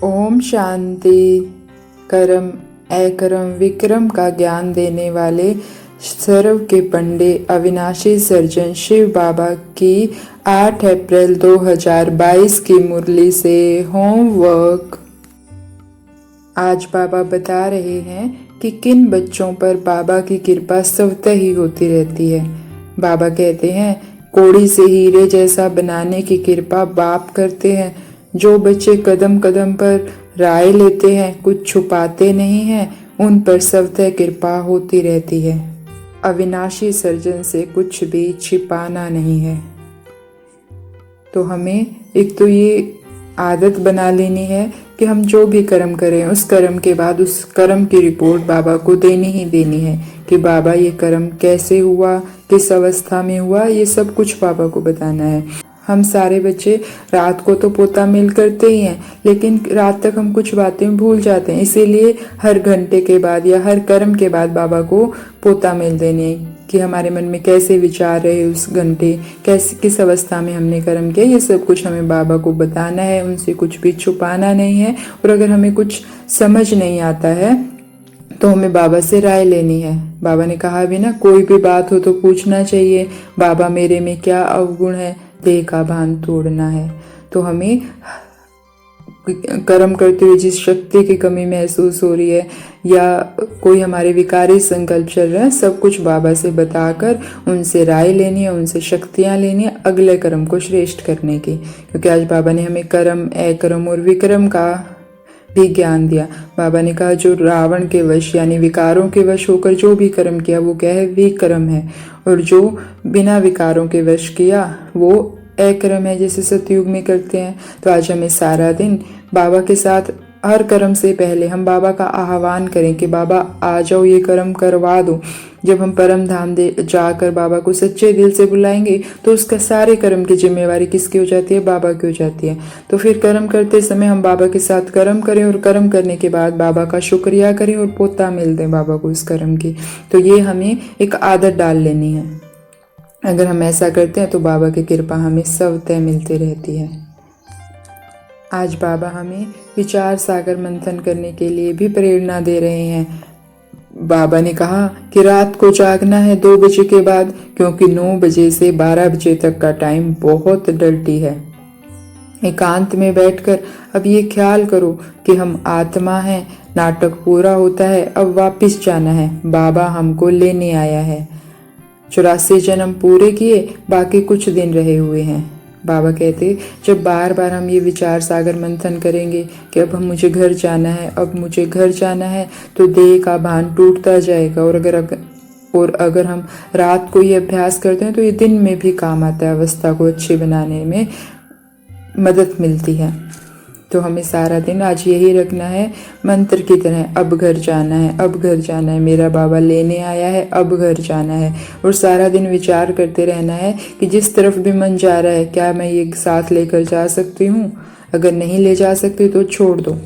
ओम शांति। करम अकरम विक्रम का ज्ञान देने वाले सर्व के पंडे अविनाशी सर्जन शिव बाबा की 8 अप्रैल 2022 की मुरली से होमवर्क। आज बाबा बता रहे हैं कि किन बच्चों पर बाबा की कृपा स्वतः ही होती रहती है। बाबा कहते हैं, कोड़ी से हीरे जैसा बनाने की कृपा बाप करते हैं। जो बच्चे कदम कदम पर राय लेते हैं, कुछ छुपाते नहीं हैं, उन पर स्वतः कृपा होती रहती है। अविनाशी सर्जन से कुछ भी छिपाना नहीं है। तो हमें एक तो ये आदत बना लेनी है कि हम जो भी कर्म करें, उस कर्म के बाद उस कर्म की रिपोर्ट बाबा को देनी ही देनी है कि बाबा ये कर्म कैसे हुआ, किस अवस्था में हुआ, ये सब कुछ बाबा को बताना है। हम सारे बच्चे रात को तो पोता मेल करते ही हैं, लेकिन रात तक हम कुछ बातें भूल जाते हैं। इसीलिए हर घंटे के बाद या हर कर्म के बाद बाबा को पोता मेल देनी है कि हमारे मन में कैसे विचार रहे उस घंटे, कैसे किस अवस्था में हमने कर्म किया, ये सब कुछ हमें बाबा को बताना है। उनसे कुछ भी छुपाना नहीं है। और अगर हमें कुछ समझ नहीं आता है तो हमें बाबा से राय लेनी है। बाबा ने कहा भी ना, कोई भी बात हो तो पूछना चाहिए, बाबा मेरे में क्या अवगुण है, देह का भान तोड़ना है। तो हमें कर्म करते हुए जिस शक्ति की कमी महसूस हो रही है या कोई हमारे विकारी संकल्प चल रहा है, सब कुछ बाबा से बताकर उनसे राय लेनी है, उनसे शक्तियाँ लेनी है अगले कर्म को श्रेष्ठ करने की। क्योंकि आज बाबा ने हमें कर्म, अकर्म और विक्रम का भी ज्ञान दिया। बाबा ने कहा, जो रावण के वश यानी विकारों के वश होकर जो भी कर्म किया वो क्या है, विक्रम है। और जो बिना विकारों के वश किया वो अकर्म है, जैसे सतयुग में करते हैं। तो आज हमें सारा दिन बाबा के साथ हर कर्म से पहले हम बाबा का आह्वान करें कि बाबा आ जाओ, ये कर्म करवा दो। जब हम परम धाम जाकर बाबा को सच्चे दिल से बुलाएंगे तो उसका सारे कर्म की जिम्मेवारी किसकी हो जाती है, बाबा की हो जाती है। तो फिर कर्म करते समय हम बाबा के साथ कर्म करें और कर्म करने के बाद बाबा का शुक्रिया करें और पोता मिल दें बाबा को इस कर्म की। तो ये हमें एक आदत डाल लेनी है। अगर हम ऐसा करते हैं तो बाबा की कृपा हमें स्वतः मिलती रहती है। आज बाबा हमें विचार सागर मंथन करने के लिए भी प्रेरणा दे रहे हैं। बाबा ने कहा कि रात को जागना है 2 बजे के बाद, क्योंकि 9 बजे से 12 बजे तक का टाइम बहुत डर्टी है। एकांत में बैठकर अब ये ख्याल करो कि हम आत्मा हैं, नाटक पूरा होता है, अब वापिस जाना है, बाबा हमको लेने आया है। 84 जन्म पूरे किए, बाकी कुछ दिन रहे हुए हैं। बाबा कहते, जब बार बार हम ये विचार सागर मंथन करेंगे कि अब मुझे घर जाना है, अब मुझे घर जाना है, तो देह का भान टूटता जाएगा। और अगर हम रात को ये अभ्यास करते हैं तो ये दिन में भी काम आता है, अवस्था को अच्छी बनाने में मदद मिलती है। तो हमें सारा दिन आज यही रखना है मंत्र की तरह, अब घर जाना है, अब घर जाना है, मेरा बाबा लेने आया है, अब घर जाना है। और सारा दिन विचार करते रहना है कि जिस तरफ भी मन जा रहा है, क्या मैं ये साथ लेकर जा सकती हूँ, अगर नहीं ले जा सकती तो छोड़ दो।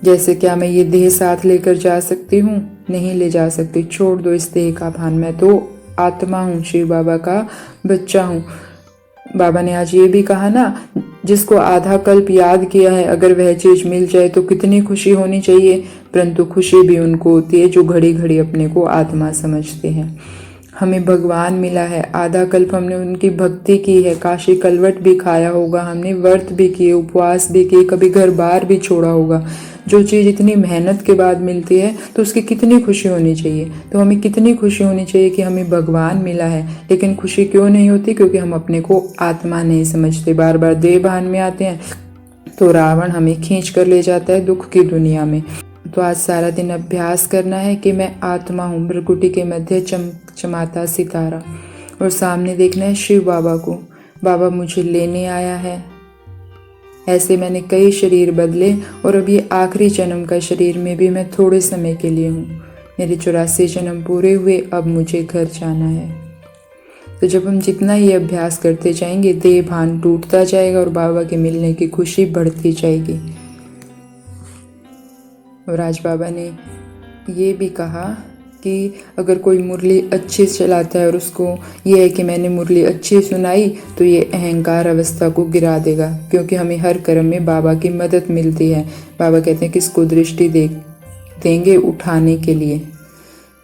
जैसे क्या मैं ये देह साथ लेकर जा सकती हूँ, नहीं ले जा सकती, छोड़ दो इस देह का भान। मैं तो आत्मा हूँ, शिव बाबा का बच्चा हूँ। बाबा ने आज ये भी कहा ना, जिसको आधा कल्प याद किया है, अगर वह चीज मिल जाए तो कितनी खुशी होनी चाहिए। परंतु खुशी भी उनको होती है जो घड़ी घड़ी अपने को आत्मा समझते हैं। हमें भगवान मिला है, आधा कल्प हमने उनकी भक्ति की है, काशी कलवट भी खाया होगा हमने, व्रत भी किए, उपवास भी किए, कभी घर बार भी छोड़ा होगा। जो चीज़ इतनी मेहनत के बाद मिलती है तो उसकी कितनी खुशी होनी चाहिए। तो हमें कितनी खुशी होनी चाहिए कि हमें भगवान मिला है। लेकिन खुशी क्यों नहीं होती, क्योंकि हम अपने को आत्मा नहीं समझते, बार बार देह भान में आते हैं। तो रावण हमें खींच कर ले जाता है दुख की दुनिया में। तो आज सारा दिन अभ्यास करना है कि मैं आत्मा हूँ, भ्रकुटी के मध्य चमचमाता सितारा। और सामने देखना है शिव बाबा को, बाबा मुझे लेने आया है। ऐसे मैंने कई शरीर बदले और अब ये आखिरी जन्म का शरीर में भी मैं थोड़े समय के लिए हूँ। मेरे 84 जन्म पूरे हुए, अब मुझे घर जाना है। तो जब हम जितना ये अभ्यास करते जाएंगे, देह भान टूटता जाएगा और बाबा के मिलने की खुशी बढ़ती जाएगी। और आज बाबा ने ये भी कहा कि अगर कोई मुरली अच्छी चलाता है और उसको ये है कि मैंने मुरली अच्छी सुनाई, तो ये अहंकार अवस्था को गिरा देगा, क्योंकि हमें हर कर्म में बाबा की मदद मिलती है। बाबा कहते हैं किसको दृष्टि देंगे उठाने के लिए,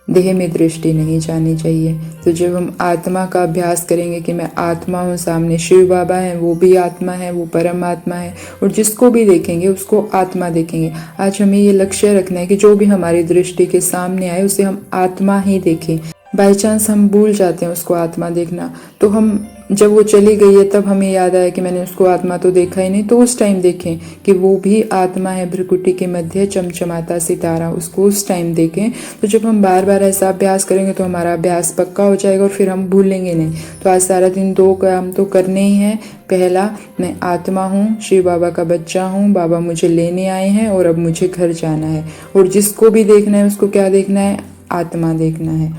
देह में दृष्टि नहीं जानी चाहिए। तो जब हम आत्मा का अभ्यास करेंगे कि मैं आत्मा हूँ, सामने शिव बाबा हैं, वो भी आत्मा है, वो परमात्मा है, और जिसको भी देखेंगे उसको आत्मा देखेंगे। आज हमें ये लक्ष्य रखना है कि जो भी हमारी दृष्टि के सामने आए उसे हम आत्मा ही देखें। बाई चांस हम भूल जाते हैं उसको आत्मा देखना, तो हम जब वो चली गई है तब हमें याद आया कि मैंने उसको आत्मा तो देखा ही नहीं, तो उस टाइम देखें कि वो भी आत्मा है, भ्रकुटी के मध्य चमचमाता सितारा, उसको उस टाइम देखें। तो जब हम बार बार ऐसा अभ्यास करेंगे तो हमारा अभ्यास पक्का हो जाएगा और फिर हम भूलेंगे नहीं। तो आज सारा दिन 2 काम तो करने ही हैं। पहला, मैं आत्मा हूँ, शिव बाबा का बच्चा हूँ, बाबा मुझे लेने आए हैं और अब मुझे घर जाना है। और जिसको भी देखना है उसको क्या देखना है? आत्मा देखना है।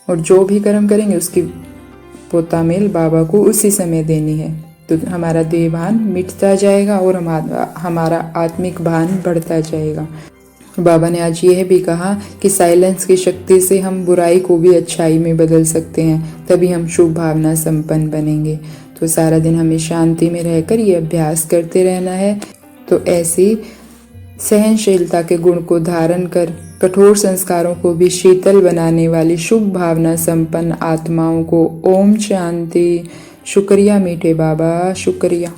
और जो भी कर्म करेंगे उसकी पोतामेल बाबा को उसी समय देनी है। तो हमारा देह भान मिटता जाएगा और हमारा आत्मिक भान बढ़ता जाएगा। बाबा ने आज यह भी कहा कि साइलेंस की शक्ति से हम बुराई को भी अच्छाई में बदल सकते हैं, तभी हम शुभ भावना संपन्न बनेंगे। तो सारा दिन हमें शांति में रहकर ये अभ्यास करते रहना है। तो ऐसी सहनशीलता के गुण को धारण कर कठोर संस्कारों को भी शीतल बनाने वाली शुभ भावना संपन्न आत्माओं को ओम शांति। शुक्रिया मीठे बाबा, शुक्रिया।